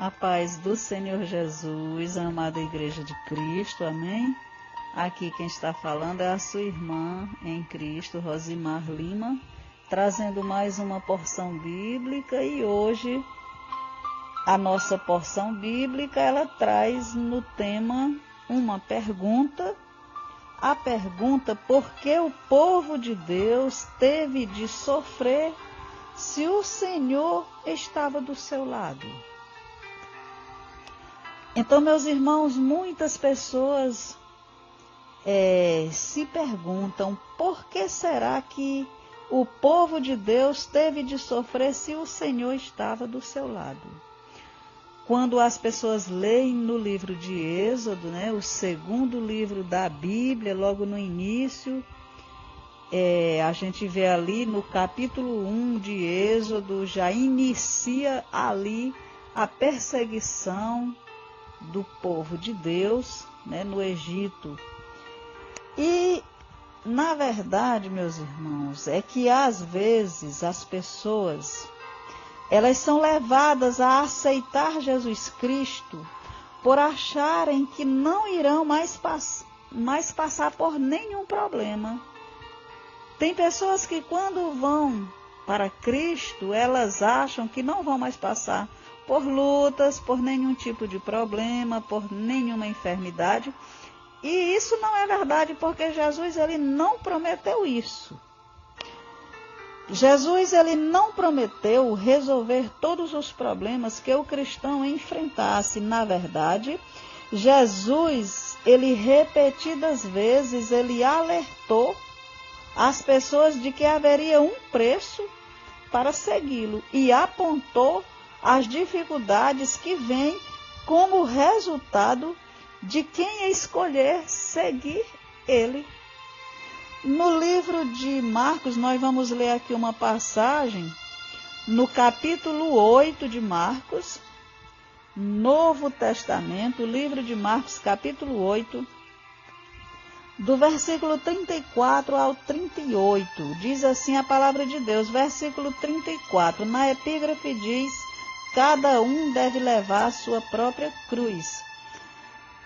A paz do Senhor Jesus, amada Igreja de Cristo, amém? Aqui quem está falando é a sua irmã em Cristo, Rosimar Lima, trazendo mais uma porção bíblica, e hoje a nossa porção bíblica, ela traz no tema uma pergunta. A pergunta: por que o povo de Deus teve de sofrer se o Senhor estava do seu lado? Então, meus irmãos, muitas pessoas se perguntam: por que será que o povo de Deus teve de sofrer se o Senhor estava do seu lado? Quando as pessoas leem no livro de Êxodo, o segundo livro da Bíblia, logo no início, a gente vê ali no capítulo 1 de Êxodo, já inicia ali a perseguição do povo de Deus, no Egito. E, na verdade, meus irmãos, é que às vezes as pessoas, elas são levadas a aceitar Jesus Cristo por acharem que não irão mais passar por nenhum problema. Tem pessoas que, quando vão para Cristo, elas acham que não vão mais passar por lutas, por nenhum tipo de problema, por nenhuma enfermidade. E isso não é verdade, porque Jesus, ele não prometeu isso. Jesus, ele não prometeu resolver todos os problemas que o cristão enfrentasse. Na verdade, Jesus, ele repetidas vezes, ele alertou as pessoas de que haveria um preço para segui-lo e apontou as dificuldades que vêm como resultado de quem escolher seguir ele. No livro de Marcos, nós vamos ler aqui uma passagem, no capítulo 8 de Marcos, Novo Testamento, livro de Marcos, capítulo 8, do versículo 34 ao 38, diz assim a palavra de Deus, versículo 34, na epígrafe diz: cada um deve levar a sua própria cruz.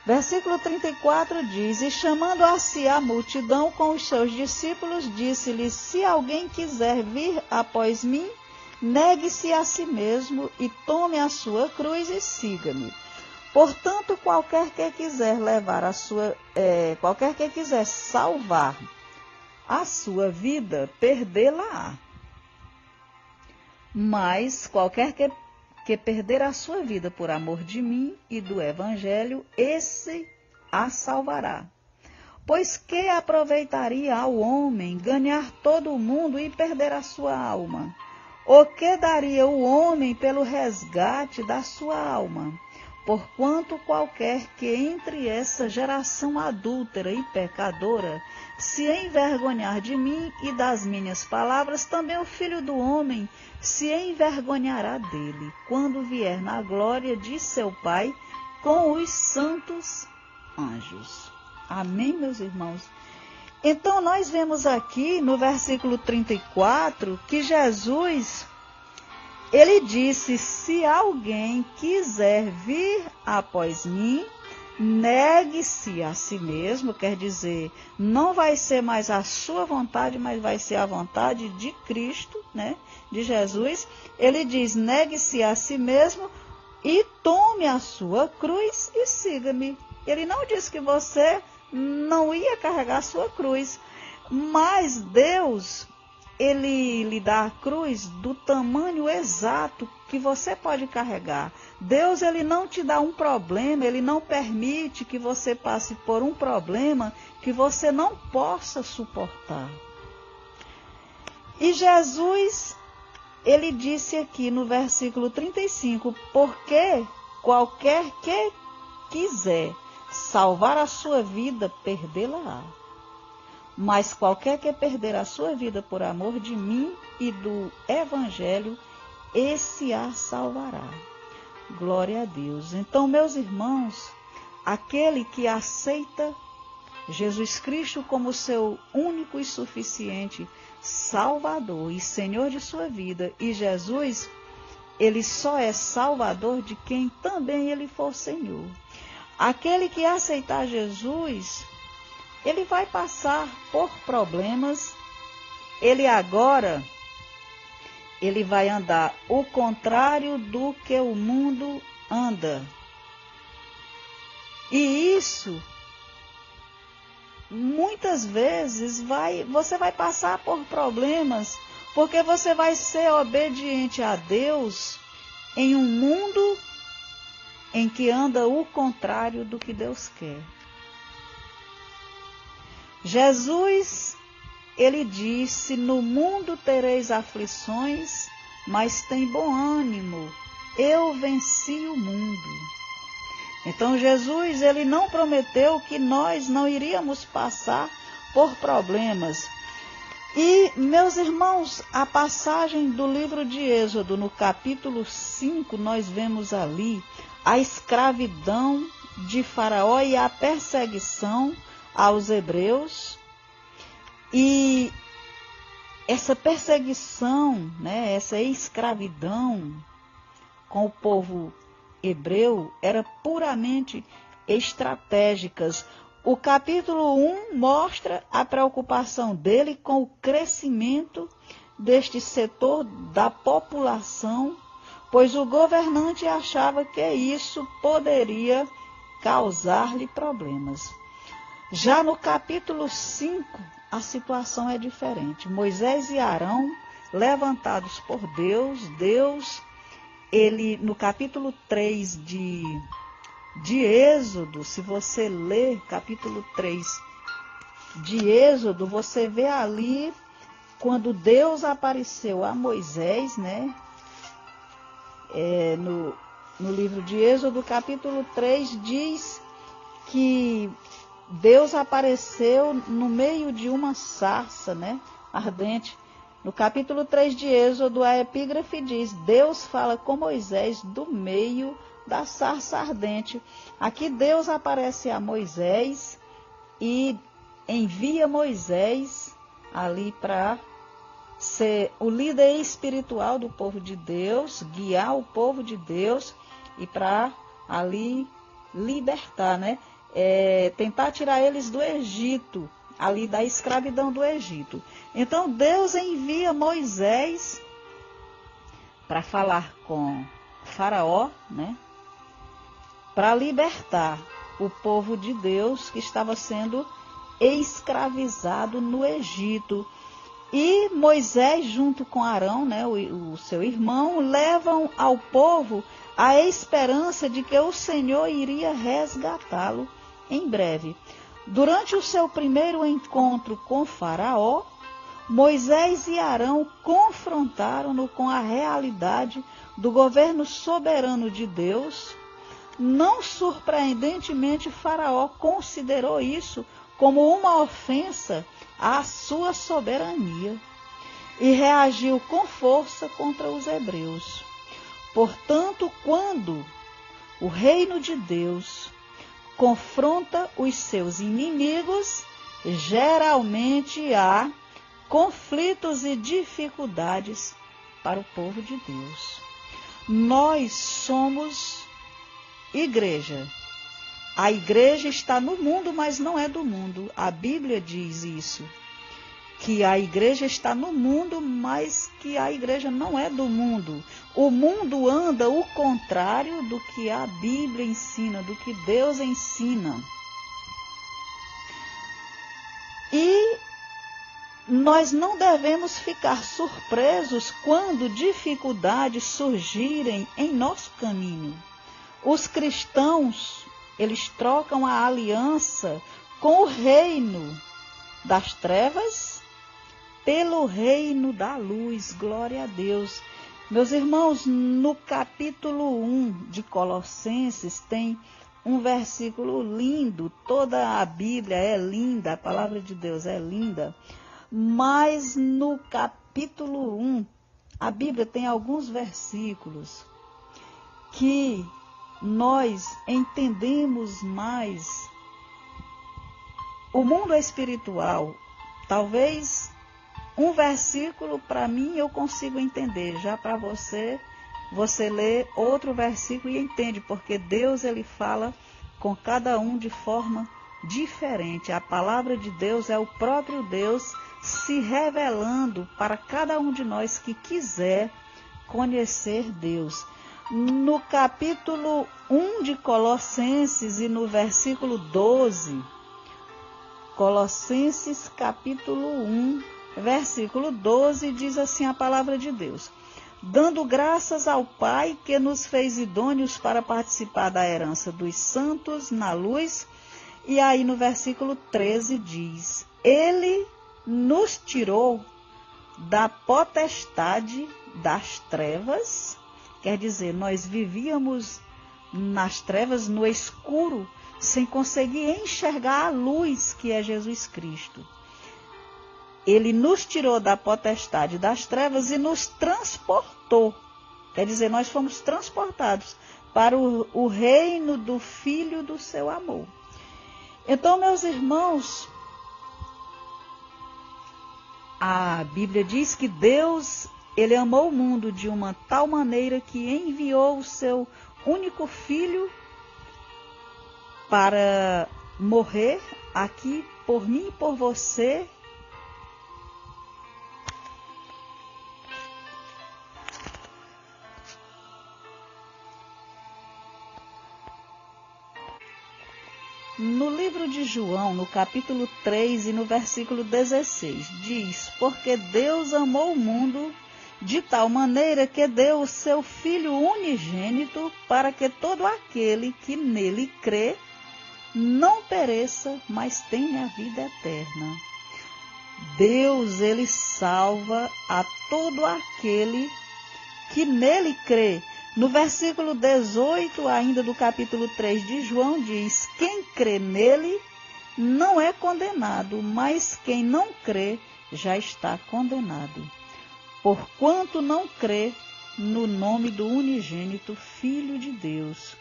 Versículo 34 diz: e chamando a si a multidão com os seus discípulos, disse-lhe: se alguém quiser vir após mim, negue-se a si mesmo e tome a sua cruz e siga-me. Portanto, qualquer que quiser salvar a sua vida, perdê-la-á. Mas qualquer que perder a sua vida por amor de mim e do Evangelho, esse a salvará. Pois que aproveitaria ao homem ganhar todo o mundo e perder a sua alma? Ou que daria o homem pelo resgate da sua alma? Porquanto qualquer que entre essa geração adúltera e pecadora se envergonhar de mim e das minhas palavras, também o Filho do Homem se envergonhará dele, quando vier na glória de seu Pai com os santos anjos. Amém, meus irmãos? Então, nós vemos aqui no versículo 34 que Jesus, ele disse: se alguém quiser vir após mim, negue-se a si mesmo, quer dizer, não vai ser mais a sua vontade, mas vai ser a vontade de Cristo, de Jesus. Ele diz: negue-se a si mesmo e tome a sua cruz e siga-me. Ele não disse que você não ia carregar a sua cruz, mas Deus, ele lhe dá a cruz do tamanho exato que você pode carregar. Deus, ele não te dá um problema, ele não permite que você passe por um problema que você não possa suportar. E Jesus, ele disse aqui no versículo 35, porque qualquer que quiser salvar a sua vida, perdê-la-á. Mas qualquer que perder a sua vida por amor de mim e do Evangelho, esse a salvará. Glória a Deus. Então, meus irmãos, aquele que aceita Jesus Cristo como seu único e suficiente Salvador e Senhor de sua vida, e Jesus, ele só é Salvador de quem também ele for Senhor. Aquele que aceitar Jesus, ele vai passar por problemas, ele vai andar o contrário do que o mundo anda. E isso, muitas vezes, você vai passar por problemas, porque você vai ser obediente a Deus em um mundo em que anda o contrário do que Deus quer. Jesus, ele disse: no mundo tereis aflições, mas tem bom ânimo, eu venci o mundo. Então Jesus, ele não prometeu que nós não iríamos passar por problemas. E, meus irmãos, a passagem do livro de Êxodo, no capítulo 5, nós vemos ali a escravidão de Faraó e a perseguição aos hebreus. E essa perseguição, essa escravidão com o povo hebreu era puramente estratégicas. O capítulo 1 mostra a preocupação dele com o crescimento deste setor da população, pois o governante achava que isso poderia causar-lhe problemas. Já no capítulo 5, a situação é diferente. Moisés e Arão, levantados por Deus, ele, no capítulo 3 de Êxodo, se você ler capítulo 3 de Êxodo, você vê ali quando Deus apareceu a Moisés, no livro de Êxodo, capítulo 3, diz que Deus apareceu no meio de uma sarça, ardente. No capítulo 3 de Êxodo, a epígrafe diz: Deus fala com Moisés do meio da sarça ardente. Aqui Deus aparece a Moisés e envia Moisés ali para ser o líder espiritual do povo de Deus, guiar o povo de Deus e para ali libertar, tentar tirar eles do Egito, ali da escravidão do Egito. Então Deus envia Moisés para falar com Faraó, para libertar o povo de Deus que estava sendo escravizado no Egito. E Moisés, junto com Arão, o seu irmão, levam ao povo a esperança de que o Senhor iria resgatá-lo em breve. Durante o seu primeiro encontro com Faraó, Moisés e Arão confrontaram-no com a realidade do governo soberano de Deus. Não surpreendentemente, Faraó considerou isso como uma ofensa à sua soberania e reagiu com força contra os hebreus. Portanto, quando o reino de Deus confronta os seus inimigos, geralmente há conflitos e dificuldades para o povo de Deus. Nós somos igreja. A igreja está no mundo, mas não é do mundo. A Bíblia diz isso, que a igreja está no mundo, mas que a igreja não é do mundo. O mundo anda o contrário do que a Bíblia ensina, do que Deus ensina. E nós não devemos ficar surpresos quando dificuldades surgirem em nosso caminho. Os cristãos, eles trocam a aliança com o reino das trevas pelo reino da luz. Glória a Deus. Meus irmãos, no capítulo 1 de Colossenses tem um versículo lindo. Toda a Bíblia é linda, a palavra de Deus é linda. Mas no capítulo 1, a Bíblia tem alguns versículos que nós entendemos mais o mundo espiritual. Talvez um versículo para mim eu consigo entender, já para você você lê outro versículo e entende, porque Deus ele fala com cada um de forma diferente. A palavra de Deus é o próprio Deus se revelando para cada um de nós que quiser conhecer Deus. No capítulo 1 de Colossenses e no versículo 12, Colossenses capítulo 1, versículo 12, diz assim a palavra de Deus: dando graças ao Pai que nos fez idôneos para participar da herança dos santos na luz. E aí no versículo 13 diz: Ele nos tirou da potestade das trevas, quer dizer, nós vivíamos nas trevas, no escuro, sem conseguir enxergar a luz que é Jesus Cristo. Ele nos tirou da potestade das trevas e nos transportou. Quer dizer, nós fomos transportados para o reino do Filho do seu amor. Então, meus irmãos, a Bíblia diz que Deus, ele amou o mundo de uma tal maneira que enviou o seu único Filho para morrer aqui por mim e por você. No livro de João, no capítulo 3 e no versículo 16, diz: porque Deus amou o mundo de tal maneira que deu o seu Filho unigênito para que todo aquele que nele crê não pereça, mas tenha a vida eterna. Deus, ele salva a todo aquele que nele crê. No versículo 18, ainda do capítulo 3 de João, diz: quem crê nele não é condenado, mas quem não crê já está condenado, porquanto não crê no nome do unigênito Filho de Deus.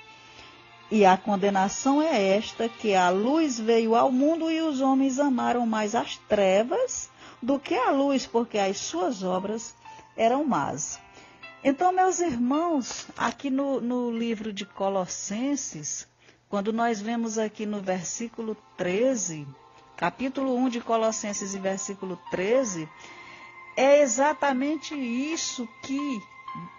E a condenação é esta, que a luz veio ao mundo e os homens amaram mais as trevas do que a luz, porque as suas obras eram más. Então, meus irmãos, aqui no livro de Colossenses, quando nós vemos aqui no versículo 13, capítulo 1 de Colossenses e versículo 13, é exatamente isso que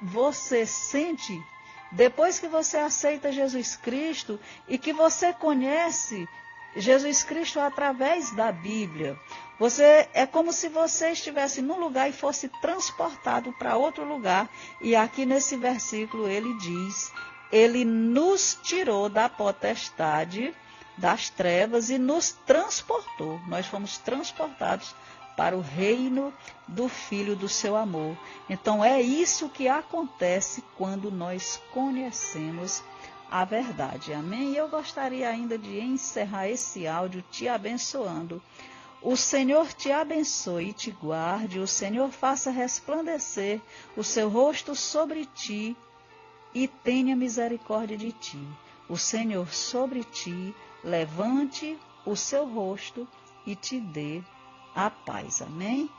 você sente depois que você aceita Jesus Cristo e que você conhece Jesus Cristo através da Bíblia. É como se você estivesse num lugar e fosse transportado para outro lugar. E aqui nesse versículo ele diz: ele nos tirou da potestade das trevas e nos transportou. Nós fomos transportados para o reino do Filho do seu amor. Então é isso que acontece quando nós conhecemos a verdade. Amém? E eu gostaria ainda de encerrar esse áudio te abençoando. O Senhor te abençoe e te guarde, o Senhor faça resplandecer o seu rosto sobre ti e tenha misericórdia de ti. O Senhor sobre ti levante o seu rosto e te dê a paz. Amém?